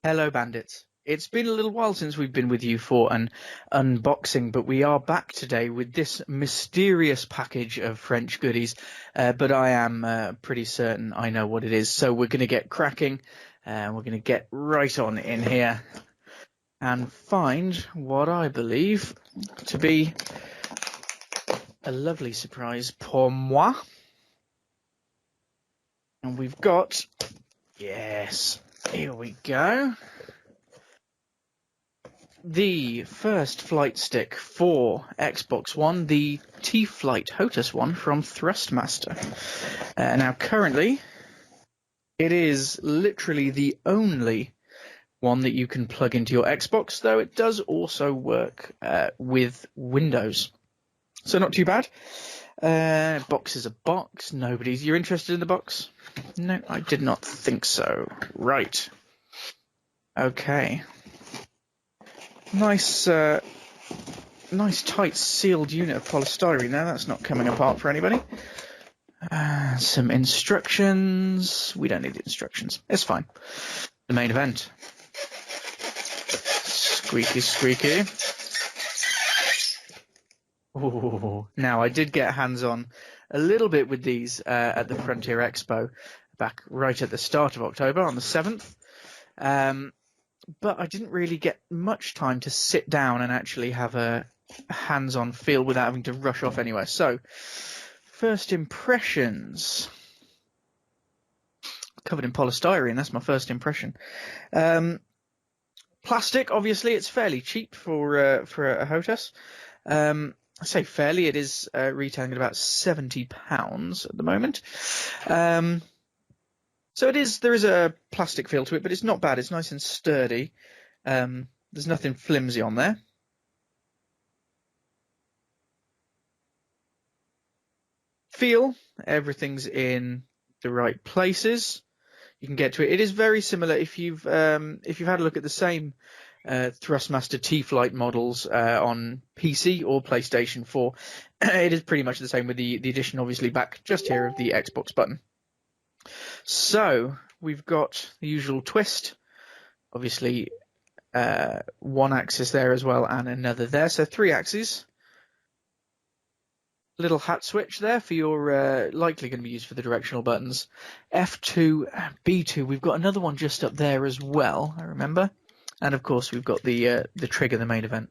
Hello, bandits. It's been a little while since we've been with you for an unboxing, but we are back today with this mysterious package of French goodies. But I am pretty certain I know what it is, so we're going to get cracking, and we're going to get right on in here and find what I believe to be a lovely surprise pour moi. And we've got, yes, here we go. The first flight stick for Xbox One, the T-Flight HOTAS one from Thrustmaster. Now, currently, it is literally the only one that you can plug into your Xbox, though it does also work with Windows. So not too bad. Box is a box. You're interested in the box? No, I did not think so. Right. Okay. Nice tight sealed unit of polystyrene there. That's not coming apart for anybody. Some instructions. We don't need the instructions. It's fine. The main event. Squeaky, squeaky. Ooh. Now, I did get hands-on a little bit with these at the Frontier Expo back right at the start of October on the 7th. But I didn't really get much time to sit down and actually have a hands-on feel without having to rush off anywhere. So, first impressions. Covered in polystyrene, that's my first impression. Plastic, obviously, it's fairly cheap for a HOTAS. I say fairly, it is retailing at about £70 at the moment. So there is a plastic feel to it, but it's not bad. It's nice and sturdy. There's nothing flimsy on there. Feel, everything's in the right places. You can get to it. It is very similar if you've had a look at the same Thrustmaster T-Flight models on PC or PlayStation 4. It is pretty much the same with the addition, obviously, back just here of the Xbox button. So we've got the usual twist, obviously one axis there as well and another there, so 3 axes. Little hat switch there for your likely going to be used for the directional buttons. F2, B2. We've got another one just up there as well, I remember. And of course we've got the trigger, the main event.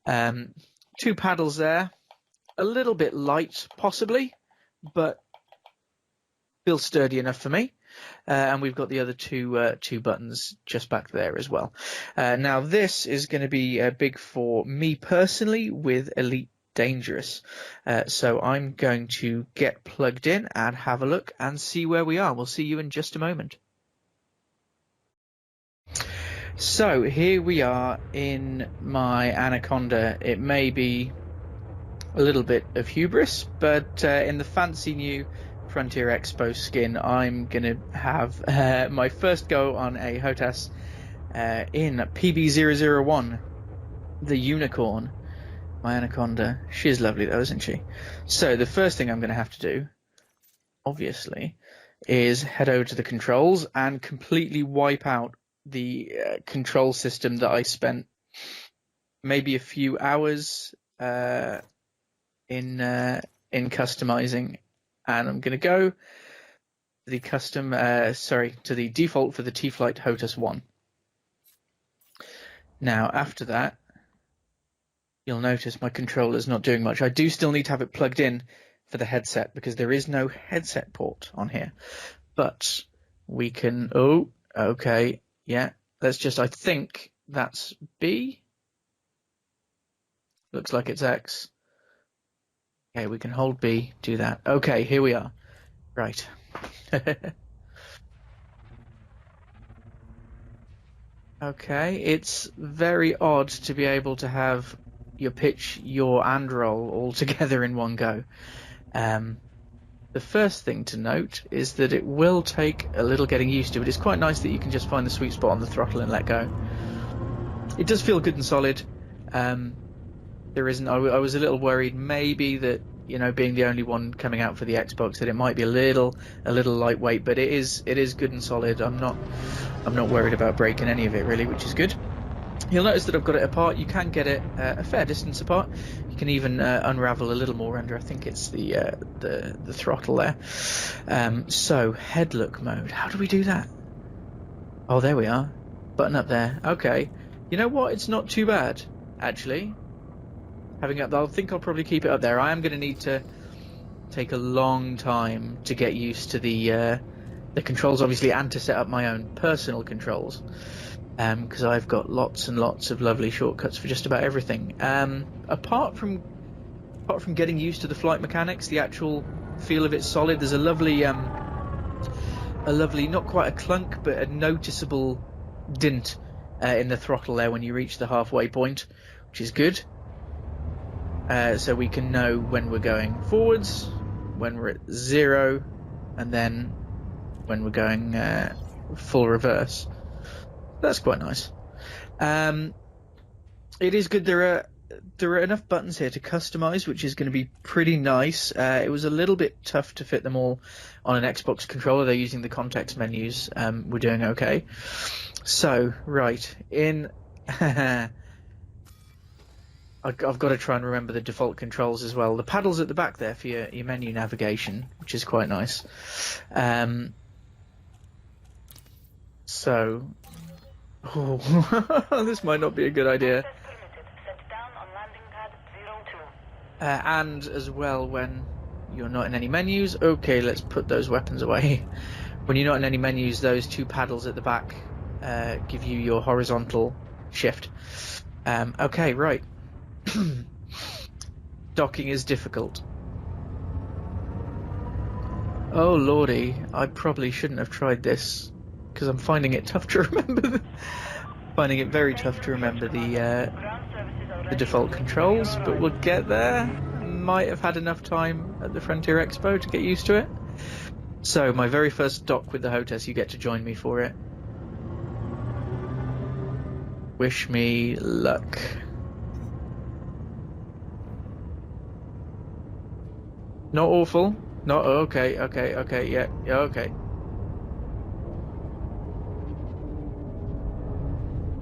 2 paddles there, a little bit light possibly, but still sturdy enough for me. And we've got the other two buttons just back there as well. Now this is going to be big for me personally with Elite Dangerous. So I'm going to get plugged in and have a look and see where we are. We'll see you in just a moment. So here we are in my Anaconda. It may be a little bit of hubris, but in the fancy new Frontier Expo skin, I'm going to have my first go on a HOTAS in PB001, the Unicorn, my Anaconda. She's lovely though, isn't she? So the first thing I'm going to have to do, obviously, is head over to the controls and completely wipe out the control system that I spent maybe a few hours in customizing. And I'm going to go to the to the default for the T-Flight HOTAS 1. Now, after that, you'll notice my controller's not doing much. I do still need to have it plugged in for the headset because there is no headset port on here. But we can, oh, okay, yeah, let's just, I think that's B. Looks like it's X. Okay, we can hold B, do that. Okay, here we are. Right. Okay, it's very odd to be able to have your pitch, yaw, and roll all together in one go. The first thing to note is that it will take a little getting used to, but it's quite nice that you can just find the sweet spot on the throttle and let go. It does feel good and solid. I was a little worried maybe that you know, being the only one coming out for the Xbox, that it might be a little lightweight, but it is good and solid. I'm not worried about breaking any of it really, which is good. You'll notice that I've got it apart. You can get it a fair distance apart. You can even unravel a little more under. I think it's the throttle there. So head look mode. How do we do that? Oh, there we are. Button up there. Okay. You know what? It's not too bad actually. Having up, I think I'll probably keep it up there. I am going to need to take a long time to get used to the controls, obviously, and to set up my own personal controls. Because I've got lots and lots of lovely shortcuts for just about everything. Apart from getting used to the flight mechanics, the actual feel of it's solid. There's a lovely, not quite a clunk, but a noticeable dint in the throttle there when you reach the halfway point, which is good. So we can know when we're going forwards, when we're at 0, and then when we're going full reverse. That's quite nice. It is good. There are enough buttons here to customize, which is going to be pretty nice. It was a little bit tough to fit them all on an Xbox controller. They're using the context menus. We're doing okay. So, right, in... I've got to try and remember the default controls as well. The paddle's at the back there for your menu navigation, which is quite nice. So... Oh, this might not be a good idea. And as well, when you're not in any menus, okay, let's put those weapons away. When you're not in any menus, those two paddles at the back give you your horizontal shift. Okay, right. Docking is difficult. Oh lordy, I probably shouldn't have tried this, because I'm finding it tough to remember. Finding it very tough to remember the default controls, but we'll get there. Might have had enough time at the Frontier Expo to get used to it. So my very first dock with the HOTAS, you get to join me for it. Wish me luck. Not awful. Not okay. Yeah, okay.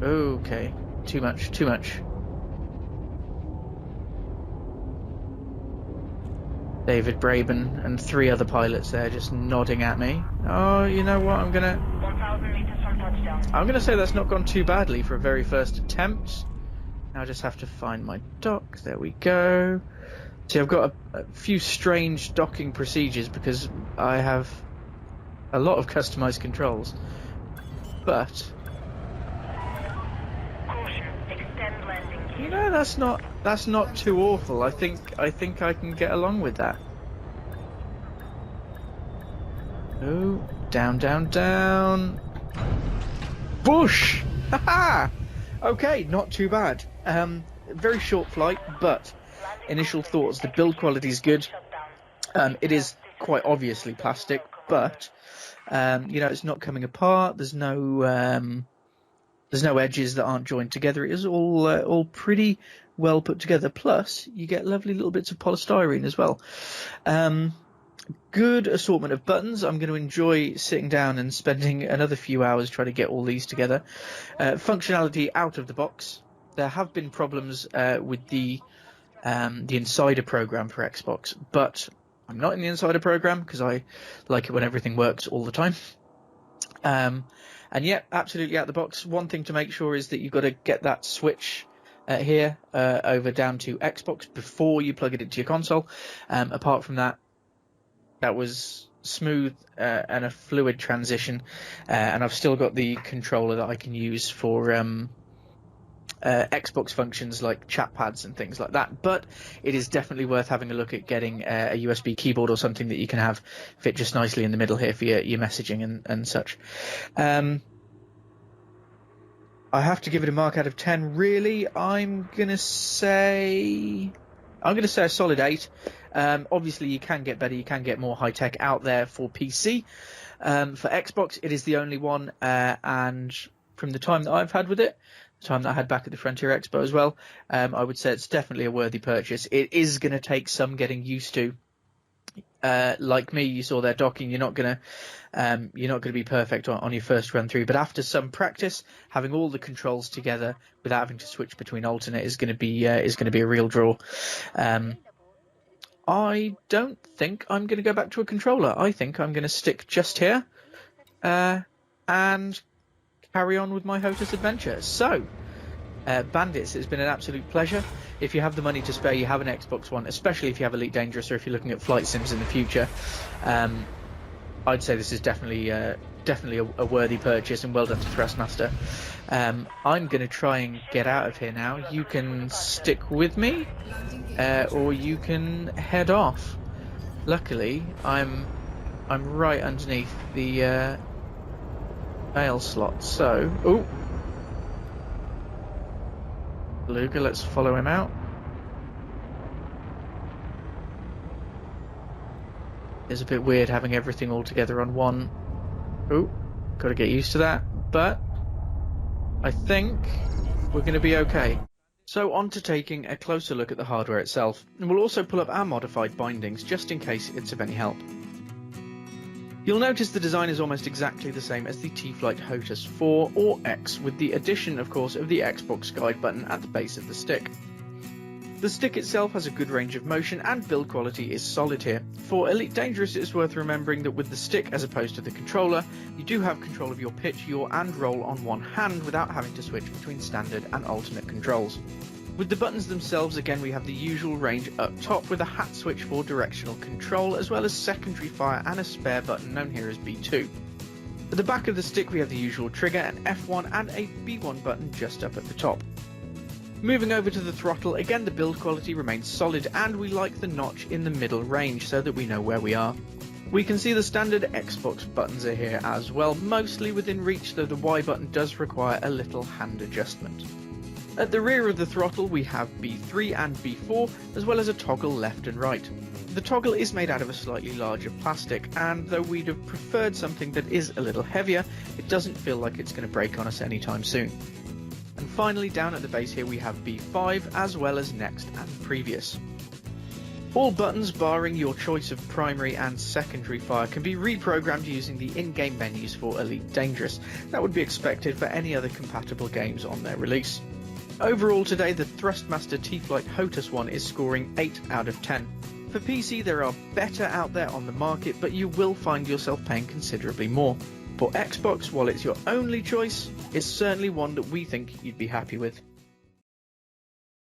Okay, too much. David Braben and 3 other pilots there just nodding at me. Oh, you know what? I'm gonna say that's not gone too badly for a very first attempt. Now I just have to find my dock. There we go. See, I've got a few strange docking procedures because I have a lot of customized controls, but you know, that's not too awful. I think I can get along with that. Oh, down. Bush! Haha! Okay, not too bad. Very short flight, but initial thoughts, the build quality is good. It is quite obviously plastic, but you know, it's not coming apart. There's no edges that aren't joined together. It is all pretty well put together. Plus, you get lovely little bits of polystyrene as well. Good assortment of buttons. I'm going to enjoy sitting down and spending another few hours trying to get all these together. Functionality out of the box. There have been problems with the Insider program for Xbox, but I'm not in the Insider program because I like it when everything works all the time. And yeah, absolutely out the box. One thing to make sure is that you've got to get that switch here over down to Xbox before you plug it into your console. Apart from that, that was smooth and a fluid transition. And I've still got the controller that I can use for Xbox functions like chat pads and things like that. But it is definitely worth having a look at getting a USB keyboard or something that you can have fit just nicely in the middle here for your messaging and such. I have to give it a mark out of 10. Really, I'm gonna say a solid 8. Obviously, you can get better. You can get more high tech out there for PC. For Xbox, it is the only one, and from the time that I've had with it, time that I had back at the Frontier Expo as well. I would say it's definitely a worthy purchase. It is going to take some getting used to. Like me, you saw there docking. You're not gonna be perfect on your first run through, but after some practice, having all the controls together without having to switch between alternate is going to be a real draw. I don't think I'm going to go back to a controller. I think I'm going to stick just here and carry on with my HOTAS adventure. So, Bandits, it's been an absolute pleasure. If you have the money to spare, you have an Xbox One, especially if you have Elite Dangerous or if you're looking at flight sims in the future, I'd say this is definitely a worthy purchase, and well done to Thrustmaster. I'm going to try and get out of here now. You can stick with me, or you can head off. Luckily, I'm right underneath the mail slot, so... Oh! Beluga, let's follow him out. It's a bit weird having everything all together on one. Oh, got to get used to that, but I think we're going to be okay. So on to taking a closer look at the hardware itself, and we'll also pull up our modified bindings just in case it's of any help. You'll notice the design is almost exactly the same as the T-Flight HOTAS 4 or X, with the addition, of course, of the Xbox guide button at the base of the stick. The stick itself has a good range of motion and build quality is solid here. For Elite Dangerous, it is worth remembering that with the stick as opposed to the controller, you do have control of your pitch, yaw and roll on one hand without having to switch between standard and alternate controls. With the buttons themselves, again, we have the usual range up top with a hat switch for directional control, as well as secondary fire and a spare button known here as B2. At the back of the stick we have the usual trigger, an F1 and a B1 button just up at the top. Moving over to the throttle, again the build quality remains solid and we like the notch in the middle range so that we know where we are. We can see the standard Xbox buttons are here as well, mostly within reach, though the Y button does require a little hand adjustment. At the rear of the throttle we have B3 and B4, as well as a toggle left and right. The toggle is made out of a slightly larger plastic, and though we'd have preferred something that is a little heavier, it doesn't feel like it's going to break on us anytime soon. And finally, down at the base here we have B5, as well as next and previous. All buttons, barring your choice of primary and secondary fire, can be reprogrammed using the in-game menus for Elite Dangerous. That would be expected for any other compatible games on their release. Overall today, the Thrustmaster T-Flight HOTAS 1 is scoring 8 out of 10. For PC, there are better out there on the market, but you will find yourself paying considerably more. For Xbox, while it's your only choice, it's certainly one that we think you'd be happy with.